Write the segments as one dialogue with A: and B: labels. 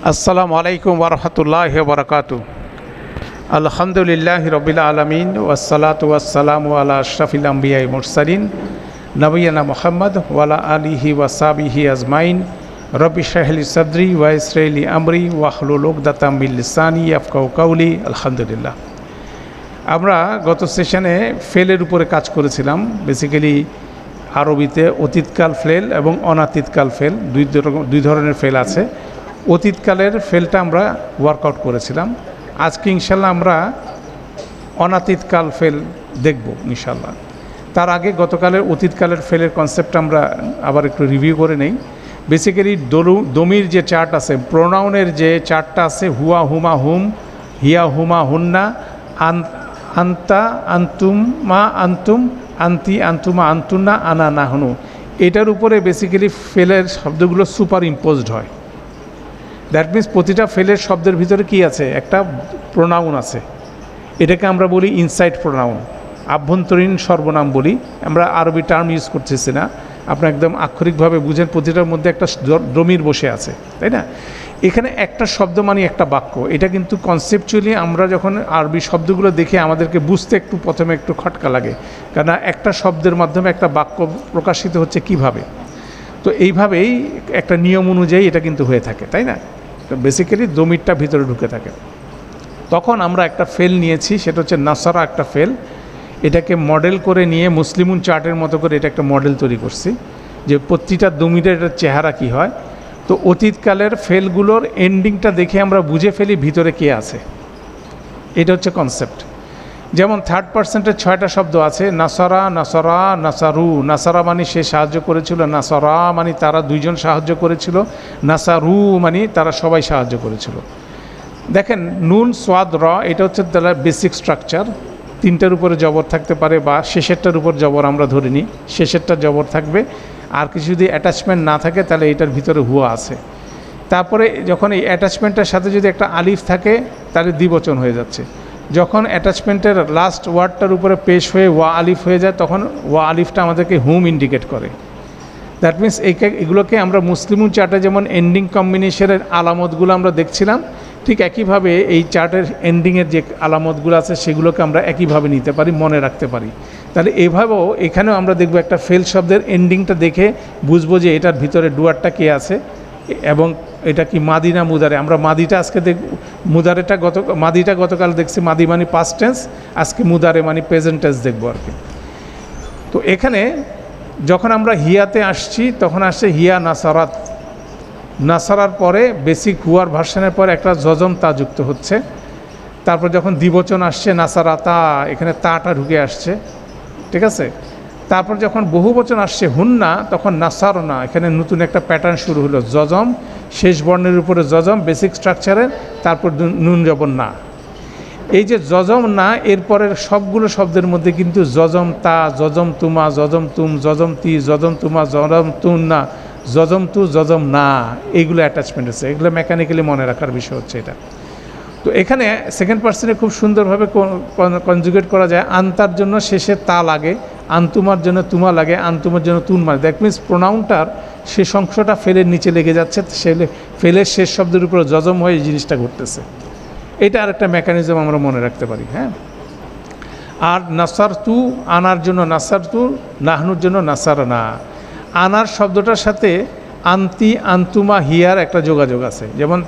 A: আসসালামু আলাইকুম ওয়া রাহমাতুল্লাহি ওয়া বারাকাতুহু। আলহামদুলিল্লাহি রাব্বিল আলামিন ওয়াসসালাতু ওয়াসসালামু আলা আশরাফিল আমবিয়াই মুরসালিন নবিয়িনা মুহাম্মদ ওয়া আলা আলিহি ওয়া সাহবিহি আজমাইন। রব্বি ইশরাহ লি সাদরি ওয়া ইয়াসসির লি আমরি ওয়াহলুল উকদাতাম মিন লিসানি ইয়াফকাহু কাওলি। আলহামদুলিল্লাহ, আমরা গত সেশনে ফেলের উপরে কাজ করেছিলাম। বেসিক্যালি আরবিতে অতীতকাল ফেল এবং অনাতীতকাল ফেল, দুই ধরনের ফেল আছে। অতীতকালের ফেলটা আমরা ওয়ার্কআউট করেছিলাম। আজকে ইনশাল্লাহ আমরা অনাতীতকাল ফেল দেখব ইনশাল্লাহ। তার আগে গতকালের অতীতকালের ফেলের কনসেপ্ট আমরা আবার একটু রিভিউ করে নেই। বেসিক্যালি দমির যে চার্ট আছে, প্রোনাউনের যে চার্টটা আছে, হুয়া হুমা হুম, হিয়া হুমা হুন্না, আন্তা আন্তুম মা আন্তুম, আন্তি আন্তুমা আন্তুন্না, আনা নাহনু, এটার উপরে বেসিক্যালি ফেলের শব্দগুলো সুপার ইম্পোজড হয়। দ্যাট মিনস প্রতিটা ফেলের শব্দের ভিতরে কি আছে, একটা প্রোনাউন আছে। এটাকে আমরা বলি ইনসাইড প্রোনাউন, আভ্যন্তরীণ সর্বনাম বলি। আমরা আরবি টার্ম ইউজ করতেছি না, আপনার একদম আক্ষরিকভাবে বুঝেন প্রতিটার মধ্যে একটা ডমির বসে আছে, তাই না? এখানে একটা শব্দ মানে একটা বাক্য। এটা কিন্তু কনসেপচুয়ালি আমরা যখন আরবি শব্দগুলো দেখে আমাদেরকে বুঝতে একটু প্রথমে একটু খটকা লাগে, কারণ একটা শব্দের মাধ্যমে একটা বাক্য প্রকাশিত হচ্ছে কিভাবে। তো এইভাবেই একটা নিয়ম অনুযায়ী এটা কিন্তু হয়ে থাকে, তাই না? তো বেসিক্যালি দমিরটা ভিতরে ঢুকে থাকে। তখন আমরা একটা ফেল নিয়েছি, সেটা হচ্ছে নাসারা একটা ফেল। এটাকে মডেল করে নিয়ে মুসলিমুন চার্টের মতো করে এটা একটা মডেল তৈরি করছি, যে প্রতিটা দমিরের এটার চেহারা কী হয়। তো অতীতকালের ফেলগুলোর এন্ডিংটা দেখে আমরা বুঝে ফেলি ভিতরে কে আছে। এটা হচ্ছে কনসেপ্ট। যেমন থার্ড পার্সেন্টের 6টা শব্দ আছে, নাসারা, নাসারা, নাসারু। নাসারা মানে সে সাহায্য করেছিল, নাসারা মানে তারা দুইজন সাহায্য করেছিল, নাসারু মানে তারা সবাই সাহায্য করেছিল। দেখেন নুন সোয়াদ র, এটা হচ্ছে তার বেসিক স্ট্রাকচার। 3টার উপরে জবর থাকতে পারে, বা শেষেরটার উপর জবর আমরা ধরে নিই, শেষেরটা জবর থাকবে। আর কিছু যদি অ্যাটাচমেন্ট না থাকে তাহলে এটার ভিতরে হুয়া আছে। তারপরে যখন এই অ্যাটাচমেন্টের সাথে যদি একটা আলিফ থাকে তাহলে দ্বিবচন হয়ে যাচ্ছে। যখন অ্যাটাচমেন্টের লাস্ট ওয়ার্ডটার উপরে পেশ হয়ে ওয়া আলিফ হয়ে যায়, তখন ওয়া আলিফটা আমাদেরকে হুম ইন্ডিকেট করে। দ্যাট মিনস এগুলোকে আমরা মুসলিমুন চার্টে যেমন এন্ডিং কম্বিনেশনের আলামতগুলো আমরা দেখছিলাম, ঠিক একইভাবে এই চার্টের এন্ডিংয়ের যে আলামতগুলো আছে সেগুলোকে আমরা একইভাবে নিতে পারি, মনে রাখতে পারি। তাহলে এইভাবেও এখানেও আমরা দেখব একটা ফেল শব্দের এন্ডিংটা দেখে বুঝবো যে এটার ভিতরে ডুয়ারটা কে আছে এবং এটা কি মাদি না মুদারে। আমরা মাদিটা আজকে দেখব, মাদিটা গতকাল দেখছি মাদি মানে পাস্ট টেন্স, আজকে মুদারে মানে প্রেজেন্ট টেন্স দেখবো আর কি। তো এখানে যখন আমরা হিয়াতে আসছি তখন আসছে হিয়া নাসারাত। নাসারার পরে বেসিক হুয়ার ভার্সনের পরে একটা জজম তা যুক্ত হচ্ছে। তারপর যখন দ্বিবচন আসছে নাসারাতা, এখানে তাটা ঢুকে আসছে, ঠিক আছে। তারপর যখন বহুবচন আসছে হুন্না, তখন নাসারনা, এখানে নতুন একটা প্যাটার্ন শুরু হলো। জজম, শেষ বর্ণের উপরে জজম বেসিক স্ট্রাকচারের, তারপর নুন জবর না। এই যে জজম না, এরপরের সবগুলো শব্দের মধ্যে কিন্তু জজম তা, জজম তুমা, জজম তুম, জজম তি, জজম তুমা, জজম তুম না, জজম তু, জজম না, এইগুলো অ্যাটাচমেন্ট আছে। এগুলো মেকানিক্যালি মনে রাখার বিষয় হচ্ছে এটা। তো এখানে সেকেন্ড পার্সনে খুব সুন্দরভাবে কনজুগেট করা যায়। আন্তার জন্য শেষে তা লাগে, আন্তুমার জন্য তুমা লাগে, আন্তুমার জন্য তুন মানে। দ্যাট মিনস প্রোনাউনটার শেষ অংশটা ফেলের নিচে লেগে যাচ্ছে, ফেলের শেষ শব্দের উপরে জজম হয়ে এই জিনিসটা ঘটতেছে। এটা আর একটা মেকানিজম আমরা মনে রাখতে পারি, হ্যাঁ। আর নাসার তু, আনার জন্য নাসার তু, নাহনুর জন্য নাসার না। আনার শব্দটার সাথে আন্তি, আন্তুমা, হিয়ার একটা যোগাযোগ আছে। যেমন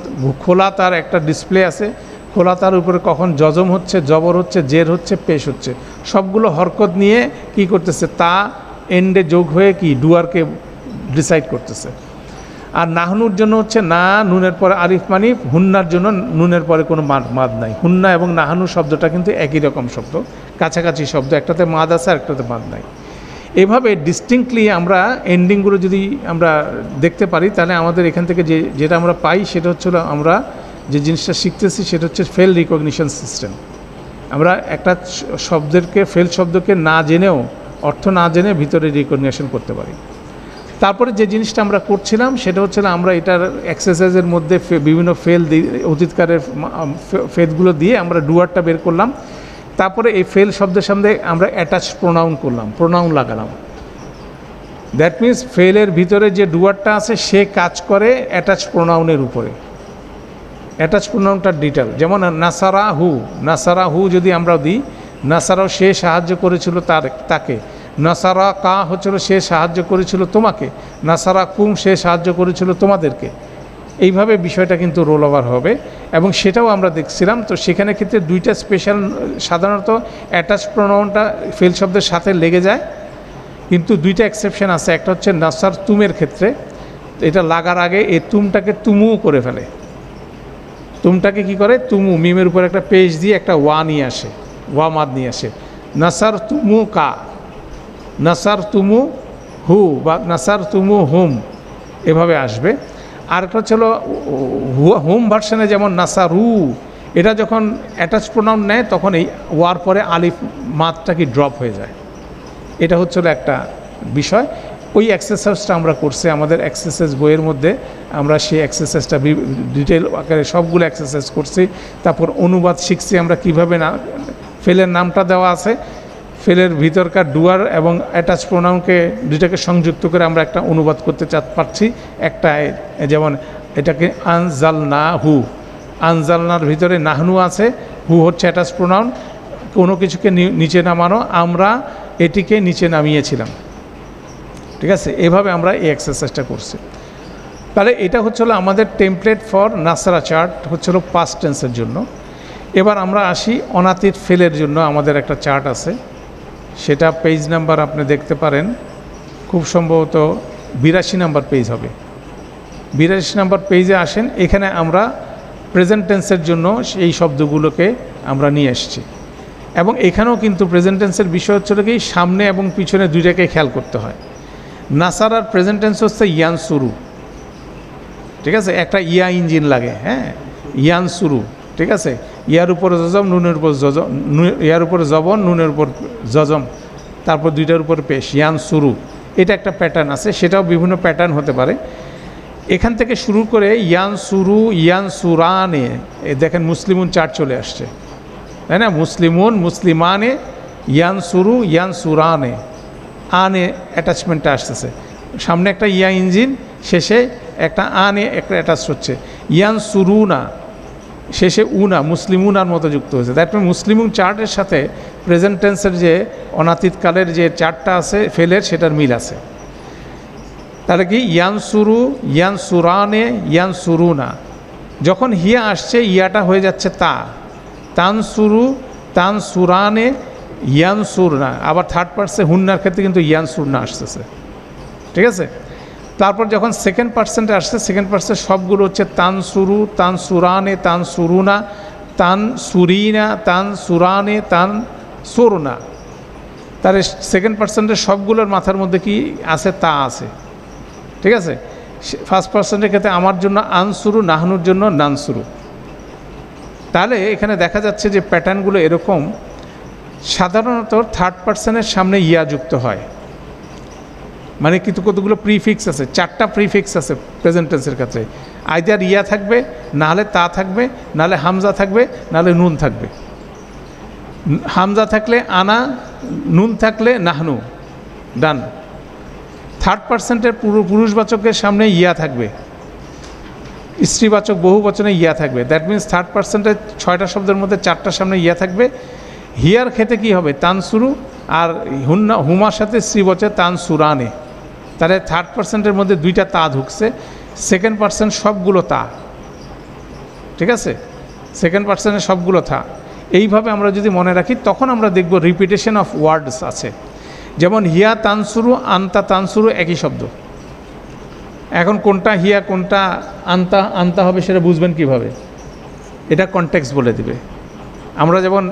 A: খোলা তার একটা ডিসপ্লে আছে, খোলা তার উপরে কখন জজম হচ্ছে, জবর হচ্ছে, জের হচ্ছে, পেশ হচ্ছে, সবগুলো হরকত নিয়ে কি করতেছে, তা এন্ডে যোগ হয়ে কি ডুয়ারকে ডিসাইড করতেছে। আর নাহনুর জন্য হচ্ছে না, নুনের পরে আলিফ মানি, হুন্নার জন্য নুনের পরে কোনো মাদ নাই। হুন্না এবং নাহানু শব্দটা কিন্তু একই রকম শব্দ, কাছাকাছি শব্দ, একটাতে মাদ আছে আর একটাতে মাদ নাই। এভাবে ডিস্টিংক্টলি আমরা এন্ডিংগুলো যদি আমরা দেখতে পারি, তাহলে আমাদের এখান থেকে যেটা আমরা পাই সেটা হচ্ছিল, আমরা যে জিনিসটা শিখতেছি সেটা হচ্ছে ফেল রিকগনিশন সিস্টেম। আমরা একটা ফেল শব্দকে না জেনেও, অর্থ না জেনে ভিতরে রিকগনিশন করতে পারি। তারপরে যে জিনিসটা আমরা করছিলাম সেটা হচ্ছে আমরা এটার এক্সারসাইজের মধ্যে বিভিন্ন ফেল অতীতকালের ফেলগুলো দিয়ে আমরা ডুয়ারটা বের করলাম। তারপরে এই ফেল শব্দের সামনে আমরা অ্যাটাচ প্রোনাউন করলাম, প্রোনাউন লাগালাম। দ্যাট মিন্স ফেলের ভিতরে যে ডুয়ারটা আছে সে কাজ করে অ্যাটাচ প্রোনাউনের উপরে। অ্যাটাচ প্রোনাউনটার ডিটেল, যেমন নাসারা হু যদি আমরা দিই, নাসারাও সে সাহায্য করেছিল তাকে, নাসারা কা হচ্ছিল সে সাহায্য করেছিল তোমাকে, নাসারা কুম সে সাহায্য করেছিল তোমাদেরকে। এইভাবে বিষয়টা কিন্তু রোল ওভার হবে, এবং সেটাও আমরা দেখছিলাম। তো সেখানে ক্ষেত্রে দুইটা স্পেশাল, সাধারণত অ্যাটাচ প্রোনাউনটা ফেল শব্দের সাথে লেগে যায়, কিন্তু দুইটা এক্সেপশন আছে। একটা হচ্ছে নাসার তুমের ক্ষেত্রে, এটা লাগার আগে এই তুমটাকে তুমু করে ফেলে, তুমটাকে কি করে, তুমু, মিমের উপর একটা পেজ দিয়ে একটা ওয়া নিয়ে আসে, ওয়া মাদ নিয়ে আসে। নাসার তুমু কা, নাসার তুমু হু বা নাসার তুমু হুম, এভাবে আসবে। আর একটা হচ্ছিল হোম ভার্সনে যেমন নাসারু, এটা যখন অ্যাটাচ প্রোনাউন নেয় তখন এই ওয়ার পরে আলিফ মাদটা কি ড্রপ হয়ে যায়। এটা হচ্ছিল একটা বিষয়। ওই এক্সারসাইজটা আমরা করছি আমাদের এক্সারসাইজ বইয়ের মধ্যে, আমরা সেই এক্সারসাইজটা ডিটেল আকারে সবগুলো এক্সারসাইজ করছি। তারপর অনুবাদ শিখছি আমরা কীভাবে না, ফেলের নামটা দেওয়া আছে, ফেলের ভিতরকার ডুয়ার এবং অ্যাটাচ প্রোনাউনকে দুইটাকে সংযুক্ত করে আমরা একটা অনুবাদ করতে পারছি। একটা যেমন এটাকে আনজালনার ভিতরে নাহনু আছে, হু হচ্ছে অ্যাটাচ প্রোনাউন, কোনো কিছুকে নিচে নামানো, আমরা এটিকে নিচে নামিয়েছিলাম। ঠিক আছে, এভাবে আমরা এই এক্সারসাইজটা করছি। তাহলে এটা হচ্ছিল আমাদের টেমপ্লেট ফর নাসারা চার্ট, হচ্ছিল পাস্ট টেন্সের জন্য। এবার আমরা আসি অনাতীত ফেলের জন্য। আমাদের একটা চার্ট আছে, সেটা পেজ নাম্বার আপনি দেখতে পারেন, খুব সম্ভবত 82 নাম্বার পেজ হবে। 82 নাম্বার পেজে আসেন, এখানে আমরা প্রেজেন্ট টেন্সের জন্য এই শব্দগুলোকে আমরা নিয়ে এসেছি। এবং এখানেও কিন্তু প্রেজেন্ট টেন্সের বিষয় হচ্ছিল কি, সামনে এবং পিছনে দুইটাকে খেয়াল করতে হয়। নাসারার প্রেজেন্ট টেন্স হচ্ছে ইয়ানসুরু, ঠিক আছে, একটা ইয়া ইঞ্জিন লাগে, হ্যাঁ, ইয়ানসুরু, ঠিক আছে, ইয়ার উপরে জজম, নুনের উপর জজম, ইয়ার উপরে জবন, নুনের উপর জজম, তারপর দুইটার উপর পেশ, ইয়ানসুরু। এটা একটা প্যাটার্ন আছে, সেটাও বিভিন্ন প্যাটার্ন হতে পারে। এখান থেকে শুরু করে ইয়ানসুরু, ইয়ানসুরানে, দেখেন মুসলিমুন চার্ট চলে আসছে, তাই না, মুসলিমুন, মুসলিমানে, ইয়ানসুরু, ইয়ানসুরানে, আনে অ্যাটাচমেন্টটা আসতেছে, সামনে একটা ইয়া ইঞ্জিন, শেষে একটা আনে একটা অ্যাটাচ হচ্ছে, ইয়ানসুরুনা, শেষে উনা, মুসলিমুনার মতো যুক্ত হয়েছে। দ্যাট মিন মুসলিমুন চার্টের সাথে প্রেজেন্ট টেন্সের যে অনাতীতকালের যে চার্টটা আছে ফেলের, সেটার মিল আছে। তাহলে কি ইয়ানসুরু, ইয়ানসুরানে, ইয়ানসুরুনা, যখন হিয়া আসছে ইয়াটা হয়ে যাচ্ছে তা, তানসুরু, তানসুরানে, ইয়ানসুরনা। আবার থার্ড পার্সে হুন্নার ক্ষেত্রে কিন্তু ইয়ানসুরনা আসতেছে, ঠিক আছে। তারপর যখন সেকেন্ড পার্সেন্টে আসছে, সেকেন্ড পার্সেন্ট সবগুলো হচ্ছে তানসুরু, তানসুরানে, তানসুরুনা, তানসুরিনা, তানসুরানে, তানসুরনা। তাহলে সেকেন্ড পার্সেন্টের সবগুলোর মাথার মধ্যে কি আছে, তা আছে, ঠিক আছে। ফার্স্ট পার্সেন্টের ক্ষেত্রে আমার জন্য আনসুরু, নাহনুর জন্য নানসুরু। তাহলে এখানে দেখা যাচ্ছে যে প্যাটার্নগুলো এরকম। সাধারণত থার্ড পার্সনের সামনে ইয়া যুক্ত হয়, মানে কিন্তু কতগুলো প্রিফিক্স আছে, 4টা প্রিফিক্স আছে প্রেজেন্ট টেন্সের ক্ষেত্রে। আইদার ইয়া থাকবে, নাহলে তা থাকবে, নাহলে হামজা থাকবে, নাহলে নুন থাকবে। হামজা থাকলে আনা, নুন থাকলে নাহনু, ডান। থার্ড পার্সেন্টের পুরুষবাচকের সামনে ইয়া থাকবে, স্ত্রীবাচক বহু বচনে ইয়া থাকবে। দ্যাট মিনস থার্ড পার্সেন্টের 6টা শব্দের মধ্যে 4টার সামনে ইয়া থাকবে। হিয়ার ক্ষেত্রে কী হবে, তানসুরু, আর হুমার সাথে স্ত্রীবচনে তানসুরানে। তাহলে থার্ড পার্সেন্টের মধ্যে 2টা তা ঢুকছে, সেকেন্ড পার্সেন্ট সবগুলো তা, ঠিক আছে, সেকেন্ড পার্সেন্টের সবগুলো তা। এইভাবে আমরা যদি মনে রাখি, তখন আমরা দেখব রিপিটেশন অফ ওয়ার্ডস আছে। যেমন হিয়া তানসুরু, আন্তা তানসুরু একই শব্দ। এখন কোনটা হিয়া কোনটা আন্তা হবে সেটা বুঝবেন কিভাবে, এটা কনটেক্সট বলে দিবে। আমরা যেমন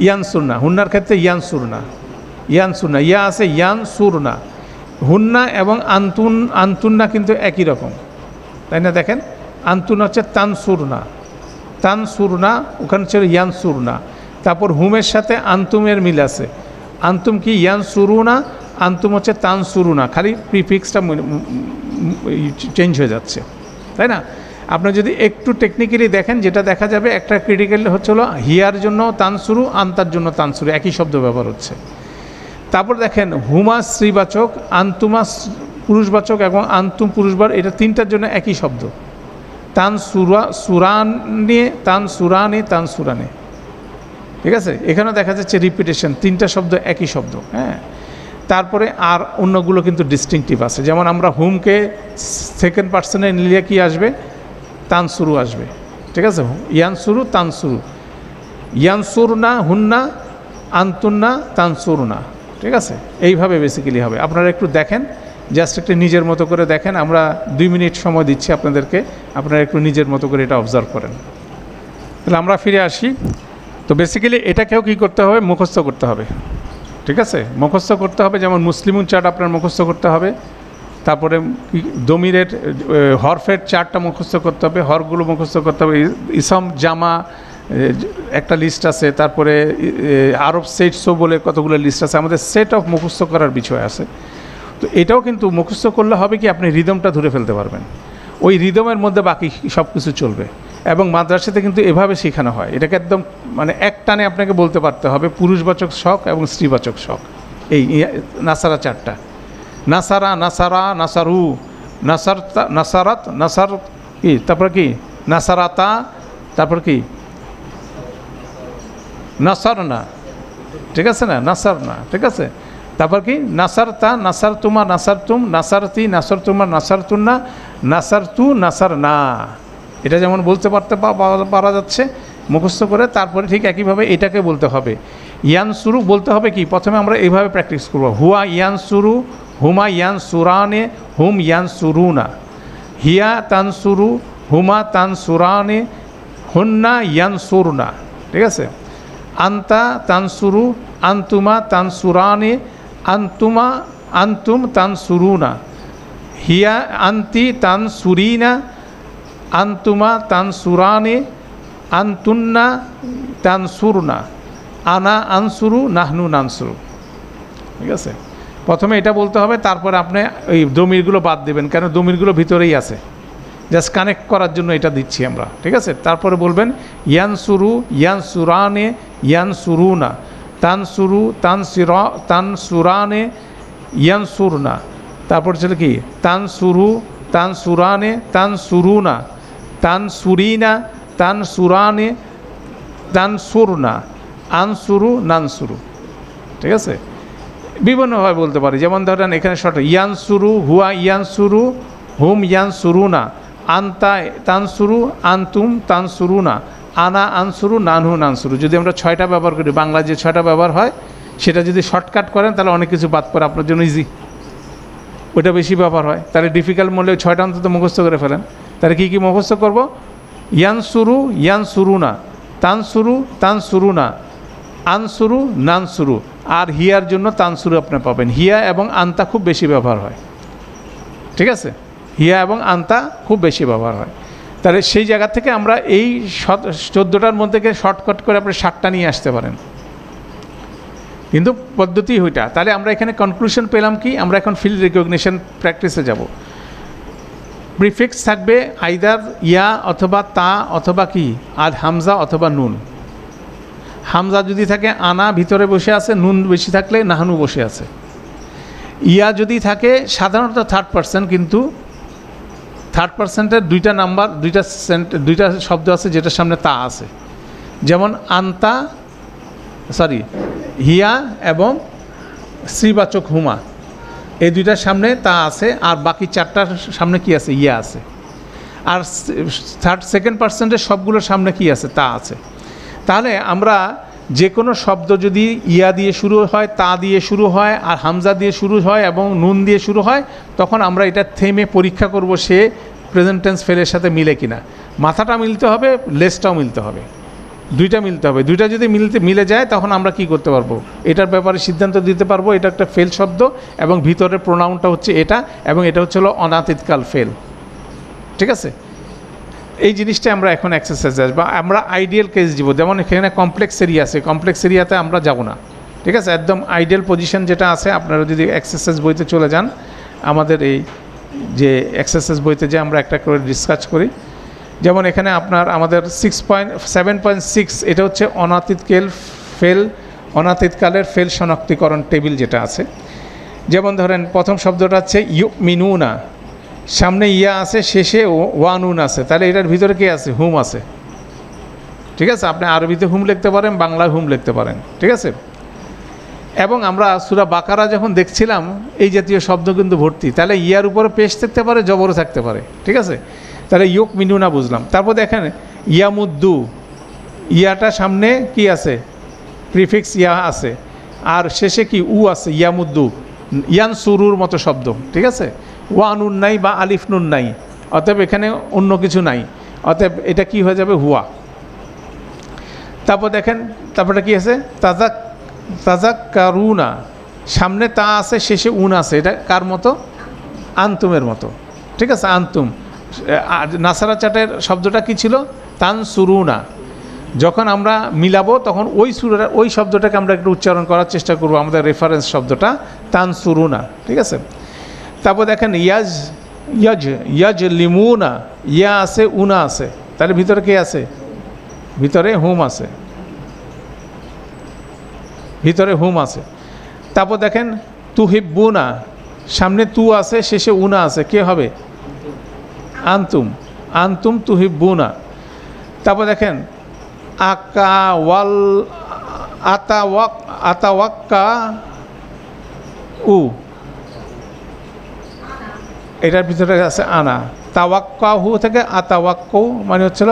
A: ইয়ানসুরনা, হুন্নার ক্ষেত্রে ইয়ানসুরনা, ইয়ানসুরনা, ইয়া আছে ইয়ানসুরনা। হুন্না এবং আন্তুন্না কিন্তু একই রকম, তাই না। দেখেন আন্তুন হচ্ছে তানসুরনা, তানসুরনা, ওখানে ছিল ইয়ানসুরনা। তারপর হুমের সাথে আন্তুমের মিল আছে। আন্তুম কি ইয়ানসুরুনা, আন্তুম হচ্ছে তানসুরুনা, খালি প্রিফিক্সটা চেঞ্জ হয়ে যাচ্ছে, তাই না। আপনার যদি একটু টেকনিক্যালি দেখেন, যেটা দেখা যাবে একটা ক্রিটিক্যাল হচ্ছিল হিয়ার জন্য তানসুরু, আন্তার জন্য তানসুরু, একই শব্দ ব্যবহার হচ্ছে। তারপর দেখেন হুমা স্ত্রীবাচক, আন্তুমা পুরুষবাচক এবং আন্তুম পুরুষবার, এটা তিনটার জন্য একই শব্দ। সুরানে, তান সুরানে, ঠিক আছে। এখানেও দেখা যাচ্ছে রিপিটেশন, তিনটা শব্দ একই শব্দ, হ্যাঁ। তারপরে আর অন্যগুলো কিন্তু ডিস্টিংটিভ আছে, যেমন আমরা হুমকে সেকেন্ড পার্সনে নিলে কি আসবে, তানসুরু আসবে, ঠিক আছে। ইয়ানসুরু, তানসুরু, ইয়ানসুরনা হুন্না, আন্তুন্না, তানসুরনা, ঠিক আছে। এইভাবে বেসিক্যালি হবে। আপনারা একটু দেখেন, জাস্ট একটু নিজের মতো করে দেখেন। আমরা 2 মিনিট সময় দিচ্ছি আপনাদেরকে, আপনারা একটু নিজের মতো করে এটা অবজার্ভ করেন। তাহলে আমরা ফিরে আসি। তো বেসিক্যালি এটাকেও কী করতে হবে, মুখস্থ করতে হবে, ঠিক আছে। মুখস্থ করতে হবে, যেমন মুসলিমুন চার্ট আপনার মুখস্থ করতে হবে। তারপরে দমিরের হরফের চার্টটা মুখস্থ করতে হবে, হরগুলো মুখস্থ করতে হবে। ইসম জামা একটা লিস্ট আছে, তারপরে আরব সেটসও বলে কতগুলো লিস্ট আছে, আমাদের সেট অফ মুখস্থ করার বিষয় আছে। তো এটাও কিন্তু মুখস্থ করলে হবে কি, আপনি রিদমটা ধরে ফেলতে পারবেন, ওই রিদমের মধ্যে বাকি সব কিছু চলবে। এবং মাদ্রাসাতে কিন্তু এভাবে শেখানো হয়, এটাকে একদম মানে এক টানে আপনাকে বলতে পারতে হবে পুরুষবাচক শখ এবং স্ত্রীবাচক শখ। এই নাসারা চারটা, নাসারা, নাসারা, নাসারু, নাসারতা, নাসারাত, নাসার কি, তারপর কি নাসারাতা, তারপর কি নাসার না, ঠিক আছে না, নাসার না, ঠিক আছে। তারপর কি নাসারতা, নাসার তুমা, নাসার তুম, নাসারতি, নাসার তুমা, নাসার তুন্না, নাসার তু, নাসার না। এটা যেমন বলতে পারা যাচ্ছে মুখস্থ করে, তারপরে ঠিক একইভাবে এটাকে বলতে হবে। ইয়ানসুরু বলতে হবে কি, প্রথমে আমরা এইভাবে প্র্যাকটিস করব, হুয়া ইয়ানসুরু, হুমা ইয়ানসুরানে, হুম ইয়ানসুরুনা, হিয়া তানসুরু, হুমা তানসুরানে, হুন্না ইয়ানসুরনা, ঠিক আছে। আন্তা তানসুরু, আন্তুমা তানসুরানে, আন্তুমা, আন্তুম তানসুরুনা, হিয়া আন্তি তানসুরিনা, আন্তুমা তানসুরানে, আন্তুন্না তানসুরনা, আনা আনসুরু, নাহনু নানসুরু, ঠিক আছে। প্রথমে এটা বলতে হবে, তারপরে আপনি ওই দমিরগুলো বাদ দেবেন, কেন দমিরগুলো ভিতরেই আছে, জাস্ট কানেক্ট করার জন্য এটা দিচ্ছি আমরা, ঠিক আছে। তারপরে বলবেন ইয়ানসুরু, ইয়ানসুরানে, ইয়ানসুরুনা, তানসুরু, তানসুরানে, ইয়ানসুরনা, তারপর ছিল কি তানসুরু, তানসুরানে, তানসুরুনা, তানসুরিনা, তানসুরানে, তানসুরনা, আনসুরু, নানসুরু, ঠিক আছে। বিভিন্নভাবে বলতে পারি, যেমন ধরেন এখানে শর্ট ইয়ানসুরু, হুয়া ইয়ানসুরু, হুম ইয়ানসুরুনা, আন্তা তানসুরু, আন্তুম তানসুরুনা, আনা আনসুরু, নানহু নানসুরু। যদি আমরা 6টা ব্যবহার করি, বাংলা যে 6টা ব্যবহার হয় সেটা যদি শর্টকাট করেন তাহলে অনেক কিছু বাদ পড়ে, আপনার জন্য ইজি। ওইটা বেশি ব্যবহার হয়, তাহলে ডিফিকাল্ট মূল্যে 6টা অন্তত মুখস্থ করে ফেলেন। তাহলে কী কী মুখস্থ করব, ইয়ানসুরু, ইয়ানসুরুনা, তানসুরু, তানসুরুনা, আনসুরু, নানসুরু। আর হিয়ার জন্য তানসুরু আপনি পাবেন, হিয়া এবং আন্তা খুব বেশি ব্যবহার হয়, ঠিক আছে। হিয়া এবং আন্তা খুব বেশি ব্যবহার হয়। তাহলে সেই জায়গা থেকে আমরা এই 14টার মধ্যে শর্টকাট করে আপনি 7টা নিয়ে আসতে পারেন, কিন্তু পদ্ধতি ওইটা। তাহলে আমরা এখানে কনক্লুশন পেলাম কি, আমরা এখন ফিল্ড রিকগনিশন প্র্যাকটিসে যাব। প্রিফিক্স থাকবে আইদার ইয়া অথবা তা অথবা কি আর হামজা অথবা নুন। হামজা যদি থাকে আনা ভিতরে বসে আছে, নুন বেশি থাকলে নাহানু বসে আছে। ইয়া যদি থাকে সাধারণত 3rd পারসন, কিন্তু 3rd পারসেন্টের 2টা নাম্বার, 2টা শব্দ আছে যেটার সামনে তা আছে, যেমন আন্তা, হিয়া এবং শ্রীবাচক হুমা, এই 2টার সামনে তা আছে, আর বাকি 4টার সামনে কি আছে, ইয়া আছে। আর 2nd পারসেন্টের সবগুলোর সামনে কি আছে, তা আছে। তাহলে আমরা যে কোনো শব্দ যদি ইয়া দিয়ে শুরু হয়, তা দিয়ে শুরু হয়, আর হামজা দিয়ে শুরু হয় এবং নুন দিয়ে শুরু হয়, তখন আমরা এটা থেমে পরীক্ষা করব সে প্রেজেন্ট টেন্স ফেলের সাথে মিলে কিনা। মাথাটা মিলতে হবে, লেসটাও মিলতে হবে, 2টা মিলতে হবে। 2টা যদি মিলে যায় তখন আমরা কি করতে পারবো, এটার ব্যাপারে সিদ্ধান্ত দিতে পারবো এটা একটা ফেল শব্দ এবং ভিতরের প্রোনাউনটা হচ্ছে এটা, এবং এটা হচ্ছে অনাতীতকাল ফেল, ঠিক আছে। এই জিনিসটা আমরা এখন এক্সারসাইজ আসবো। আমরা আইডিয়াল কেস দিব, যেমন এখানে কমপ্লেক্স এরিয়া আছে, কমপ্লেক্স এরিয়াতে আমরা যাব না, ঠিক আছে। একদম আইডিয়াল পজিশন যেটা আছে, আপনারা যদি এক্সারসাইজ বইতে চলে যান, আমাদের এই যে এক্সারসাইজ বইতে যে আমরা একটা করে ডিসকাস করি, যেমন এখানে আমাদের 7.6 এটা হচ্ছে অনাতীতকালের ফেল শনাক্তিকরণ টেবিল যেটা আছে। যেমন ধরেন প্রথম শব্দটা হচ্ছে ইউমিনুনা, সামনে ইয়া আছে, শেষে ওয়ানুন আছে, তাহলে এটার ভিতরে কে আছে? হুম আছে। ঠিক আছে, আপনি আরবিতে হুম লিখতে পারেন, বাংলায় হুম লিখতে পারেন। ঠিক আছে, এবং আমরা সূরা বাকারা যখন দেখছিলাম এই জাতীয় শব্দ কিন্তু ভর্তি, তাহলে ইয়ার উপরে পেশ থাকতে পারে, জবরও থাকতে পারে। ঠিক আছে, তাহলে ইউমিনুনা বুঝলাম। তারপর দেখেন ইয়ামুদ্দু, ইয়াটা সামনে কি আছে? প্রিফিক্স ইয়া আছে, আর শেষে কি? উ আছে, ইয়ামুদ্দু, ইয়ান সুরুর মতো শব্দ। ঠিক আছে, ওয়ানুন নাই বা আলিফ নুন নাই, অতএব এখানে অন্য কিছু নাই, অতএব এটা কি হয়ে যাবে? হুয়া। তারপর দেখেন, তারপরটা কি আছে? তাযাক্কারুনা, সামনে তা আছে, শেষে উন আছে, এটা কার মতো? আন্তুমের মতো। ঠিক আছে, আন্তুম। নাসারা চাটের শব্দটা কি ছিল? তানসুরুনা। যখন আমরা মিলাবো তখন ওই শব্দটাকে আমরা একটু উচ্চারণ করার চেষ্টা করব, আমাদের রেফারেন্স শব্দটা তানসুরুনা। ঠিক আছে, তারপর দেখেন ইয়াজ লিমুনা, ইয়া আছে, উনা আছে, তাহলে ভিতরে কে আছে? ভিতরে হুম আছে, ভিতরে হুম আছে। তারপর দেখেন তুহিব্বুনা, সামনে তু আছে, শেষে উনা আছে, কে হবে? আন্তুম, আন্তুম তুহিব্বুনা। তারপর দেখেন আতাওয়াক্কা উ, এটার ভিতরে আছে আনা। তাওয়াক্কাহু থেকে আতাওয়াক্কাউ মানে হচ্ছিল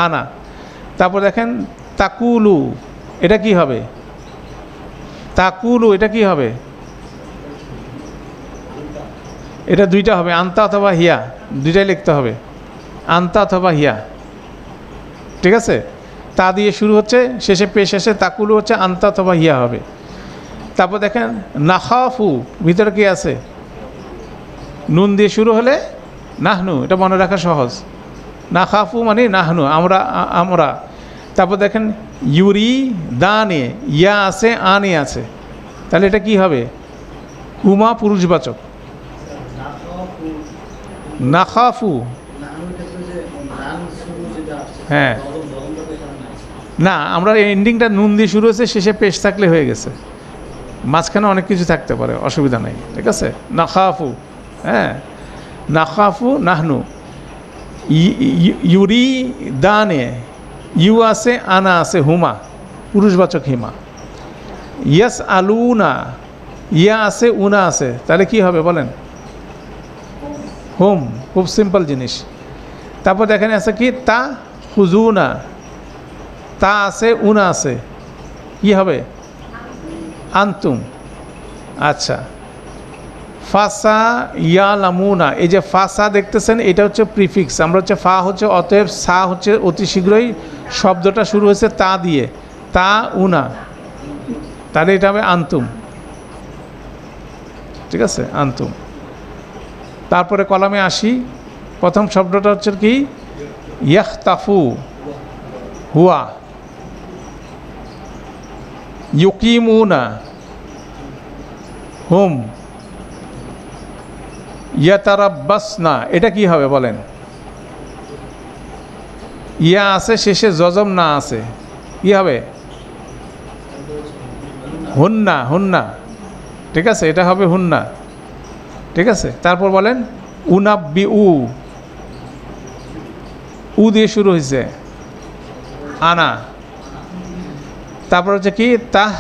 A: আনা। তারপর দেখেন তাকুলু, এটা কি হবে? তাকুলু, এটা কি হবে? এটা দুইটা হবে, আন্তা অথবা হিয়া, দুইটাই লিখতে হবে, আন্তা অথবা হিয়া। ঠিক আছে, তা দিয়ে শুরু হচ্ছে, শেষে পেশ আসে, তাকুলু হচ্ছে আন্তা অথবা হিয়া হবে। তারপর দেখেন নাখাফু, ভিতরে কি আছে? নুন দিয়ে শুরু হলে নাহনু, এটা মনে রাখা সহজ। নাখাফু মানে নাহনু, আমরা। তারপর দেখেন ইউরি দানে, ইয়া আছে, আনে আছে, তাহলে এটা কি হবে? হুমা পুরুষবাচক। নাখাফু, হ্যাঁ, না, আমরা এন্ডিংটা নুন দিয়ে শুরু হয়েছে, শেষে পেশ থাকলে হয়ে গেছে, মাঝখানে অনেক কিছু থাকতে পারে, অসুবিধা নেই। ঠিক আছে, নাখাফু, হ্যাঁ, নাখাফু নাহনু। ইউরি দানে, ইউ আছে, আনা আছে, হুমা পুরুষবাচক হিমা। ইয়াস আলুনা, ইয়া আছে, উনা আছে, তাহলে কি হবে বলেন? হুম, খুব সিম্পল জিনিস। তারপর দেখেন আছে কি? তা হুজুনা, তা আছে, উনা আছে, কি হবে? আন্তুম। আচ্ছা, ফাসা ইয়ালামুনা, এই যে ফাসা দেখতেছেন, এটা হচ্ছে প্রিফিক্স, আমরা হচ্ছে ফা হচ্ছে, অতএব সা হচ্ছে অতি শীঘ্রই শব্দটা শুরু হয়েছে তা দিয়ে, তা উনা, তাহলে এটা হবে আন্তুম। ঠিক আছে, আন্তুম। তারপরে কলামে আসি, প্রথম শব্দটা হচ্ছে কি? ইয়াখতাফু, হুয়া। ইউকিমুনা, হুম। ইয়াতারাব্বাসনা, এটা কি হবে বলেন? ইয়া আছে, শেষে জজম না আছে, কি হবে? হুন্না, হুন্না। ঠিক আছে, এটা হবে হুন্না। ঠিক আছে, তারপর বলেন উনাব্বি, উ দিয়ে শুরু হয়েছে, আনা। তারপর হচ্ছে কি? তাহ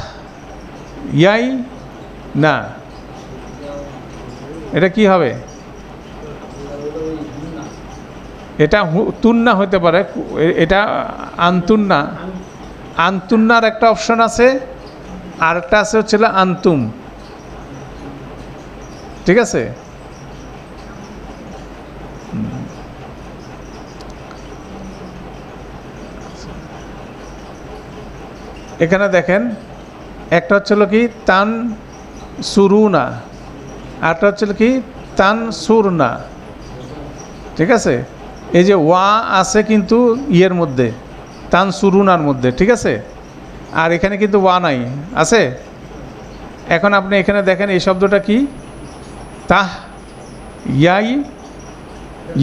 A: ইয়াই না, এটা কি হবে? এটা তুন্না হতে পারে, এটা আন্তুন্না। আন্তুন্নার একটা অপশন আছে, আর একটা আছে হচ্ছিল আন্তুম। ঠিক আছে, এখানে দেখেন একটা হচ্ছিল কি? তান সুরুনা, আরটা হচ্ছিল কি? তান সুরনা। ঠিক আছে, এই যে ওয়া আছে কিন্তু ইয়ের মধ্যে, তান সুরুনার মধ্যে। ঠিক আছে, আর এখানে কিন্তু ওয়া নাই, আছে। এখন আপনি এখানে দেখেন এই শব্দটা কি? তাহ ইয়াই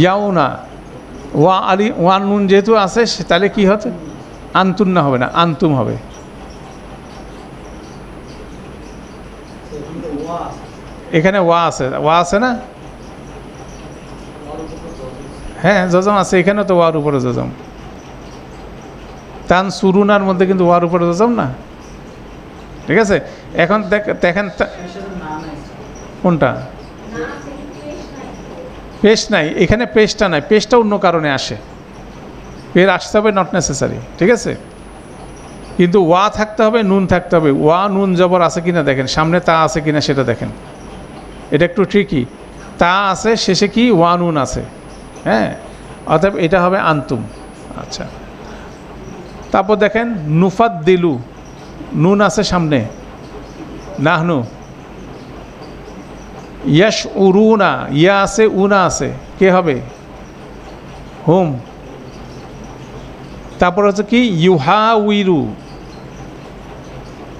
A: ইয়াউনা, ওয়া আলি, ওয়ান নুন যেহেতু আছে, তাহলে কি হচ্ছে? আন্তুন্না হবে না, আন্তুম হবে। এখানে ওয়া আছে না? হ্যাঁ জজম আছে, এখানে তো ওয়ার উপরে জজম। তান সুরুনার মধ্যে কিন্তু ওয়ার উপরে জজম না, ঠিক আছে। এখন দেখেন কোনটা পেশ নাই, এখানে পেশটা নাই, পেশটা অন্য কারণে আসে, পের আসতে হবে নট নেসেসারি, ঠিক আছে। কিন্তু ওয়া থাকতে হবে, নুন থাকতে হবে। ওয়া নুন জবর আছে কিনা দেখেন, সামনে তা আছে কিনা সেটা দেখেন, এটা একটু ট্রিকি। তা আছে, শেষে কি ওয়া নুন আছে, হ্যাঁ, অতএব এটা হবে আন্তুম। আচ্ছা, তারপর দেখেন নুফাত দিলু, নুন আছে সামনে, নাহনু। ইয়াশ উরুনা, ইয়া আছে উনা আছে, কে হবে? হুম। তারপর হচ্ছে কি ইউহা উইরু,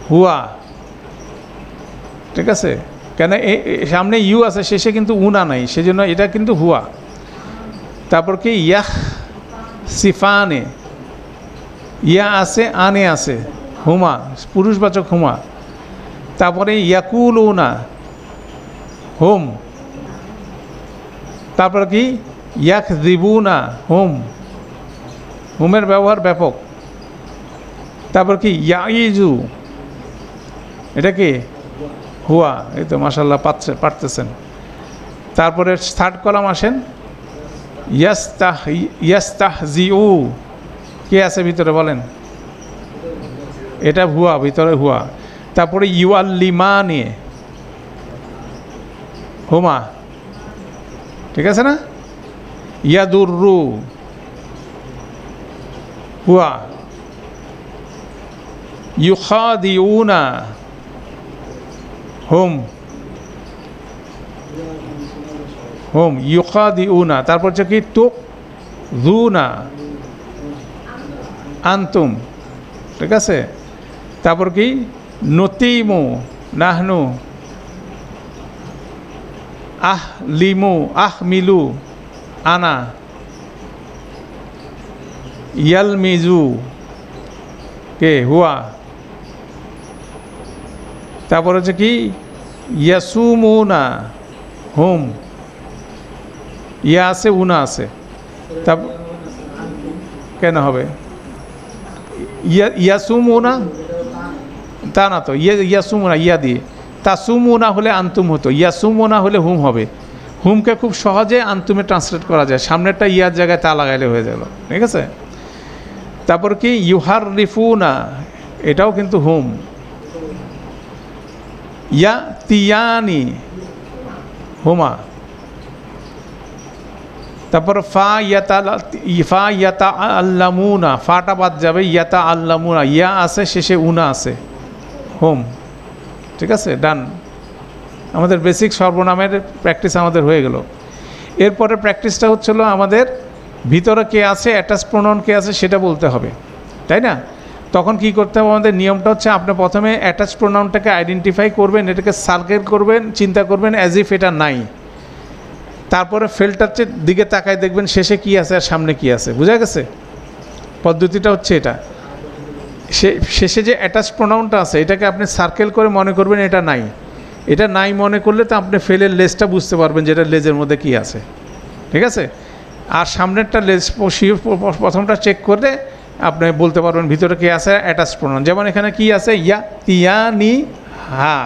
A: হুয়া, ঠিক আছে। কেন সামনে ইউ আছে, শেষে কিন্তু উনা নাই, সেজন্য এটা কিন্তু হুয়া। তারপর কি ইয়াহ সিফানে, ইয়া আছে আনে আছে, হুমা পুরুষবাচক হুমা। তারপরে ইয়াকুলুনা হুম। তারপর কি ইয়াকযিবুনা হুম, হুমের ব্যবহার ব্যাপক। তারপর কি ইয়াইজু, এটা কি হুয়া, এই তো মাশাআল্লাহ পারতেছেন। তারপরে থার্ড কলাম আসেন, ইয়াস্তাহজিউ, কে আছে ভিতরে বলেন? এটা হুয়া, ভিতরে হুয়া। তারপরে ইউআল্লিমানে হুমা, ঠিক আছে না। ইয়াদুররু হুয়া, ইউখাদিউনা হুম, হুম ইউখাদিউনা। তারপর হচ্ছে কি তুকযুনা আনতুম, ঠিক আছে। তারপর কি নতিমু নাহনু, লিমু মিলু আনা, ইয়ালমিজু কে হুয়া। তারপর হচ্ছে কি ইয়াসুমুনা হুম, ইয়া আছে উনা আছে, কেন হবে? ইয়াসুমুনা তা না তো, ইয়াসুমুনা ইয়া দিয়ে, তাসুমুনা হলে আন্তুম হতো, ইয়াসুমুনা হলে হুম হবে। হুমকে খুব সহজে আন্তুমে ট্রান্সলেট করা যায়, সামনেরটা ইয়ার জায়গায় তা লাগাইলে হয়ে গেল, ঠিক আছে। তারপর কি ইউহার রিফুনা, এটাও কিন্তু হুম। ইয়া তিয়ানি হুমা। তারপর ফা ইয়াতা আল্লামুনা, ফাটা বাদ যাবে, ইয়াতা আল্লামুনা, ইয়া আছে শেষে উনা আছে, হুম, ঠিক আছে। ডান, আমাদের বেসিক সর্বনামের প্র্যাকটিস আমাদের হয়ে গেল। এরপরে প্র্যাকটিসটা হচ্ছিল আমাদের ভিতরে কে আছে, অ্যাটাচ প্রোনাউন কে আছে সেটা বলতে হবে, তাই না। তখন কি করতে হবে, আমাদের নিয়মটা হচ্ছে আপনি প্রথমে অ্যাটাচ প্রোনাউনটাকে আইডেন্টিফাই করবেন, এটাকে সার্কেল করবেন, চিন্তা করবেন অ্যাজ ইফ এটা নাই। তারপরে ফিল্টারের দিকে তাকায় দেখবেন শেষে কি আছে আর সামনে কি আছে, বুঝা গেছে? পদ্ধতিটা হচ্ছে এটা। শেষে যে অ্যাটাচ প্রোনাউনটা আছে এটাকে আপনি সার্কেল করে মনে করবেন এটা নাই। এটা নাই মনে করলে তো আপনি ফেলের লেজটা বুঝতে পারবেন যেটা লেজের মধ্যে কি আছে, ঠিক আছে। আর সামনেরটা লেজ প্রথমটা চেক করে আপনি বলতে পারবেন ভিতরে কি আছে, অ্যাটাচ প্রোনাউন। যেমন এখানে কি আছে, ইয়া তিয়ানি হা,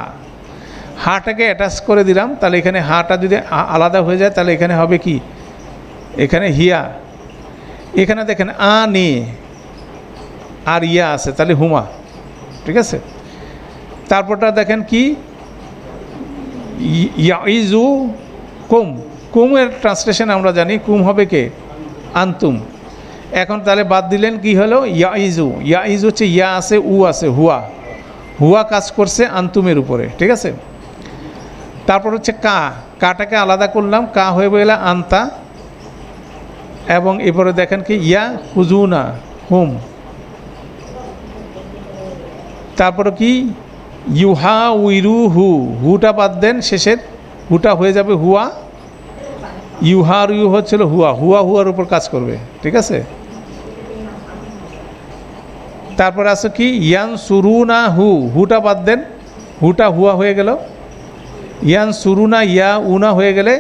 A: হাটাকে অ্যাটাচ করে দিলাম, তাহলে এখানে হাটা যদি আলাদা হয়ে যায় তাহলে এখানে হবে কি, এখানে হিয়া। এখানে দেখেন আনি আর ইয়া আছে, তাহলে হুমা, ঠিক আছে। তারপরটা দেখেন কি ইয়াইজু কুম, কুমের ট্রান্সলেশন আমরা জানি কুম হবে কে, আন্তুম। এখন তাহলে বাদ দিলেন কি হলো, ইয়াইজু। ইয়াইজু হচ্ছে ইয়া আছে উ আছে, হুয়া, হুয়া কাজ করছে আন্তুমের উপরে, ঠিক আছে। তারপর হচ্ছে কাটাকে আলাদা করলাম, কা হয়ে গেলে আন্তা, এবং এরপরে দেখেন কি ইয়া হুজুনা হুম। তারপরে কি ইউহা উইরু হু, হুটা বাদ দেন, শেষের হুটা হয়ে যাবে হুয়া। ইউহার ইউ হচ্ছিল হুয়া, হুয়ার উপর কাজ করবে, ঠিক আছে। তারপরে আছে কি ইয়ান সুরুনা হু, হুটা বাদ দেন, হুটা হুয়া হয়ে গেল। ইয়ান সুরুনা ইয়া উনা হয়ে গেলে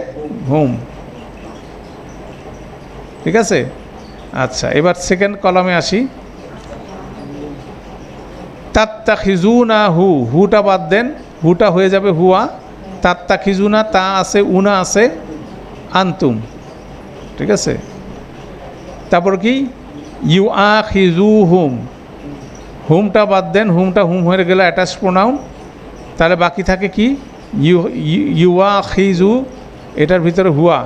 A: হুম, ঠিক আছে। আচ্ছা, এবার সেকেন্ড কলামে আসি। তাত্তাখিজুনা হু, হুটা বাদ দেন, হুটা হয়ে যাবে হুয়া। তাত্তাখিজুনা, তা আছে, উনা আছে, আন্তুম, ঠিক আছে। তারপর কি ইউ আ খিজু হুম, হুমটা বাদ দেন, হুমটা হুম হয়ে গেলে অ্যাটাচ প্রোনাউন, তাহলে বাকি থাকে কি ইউয়া খিজু, এটার ভিতরে হুয়া,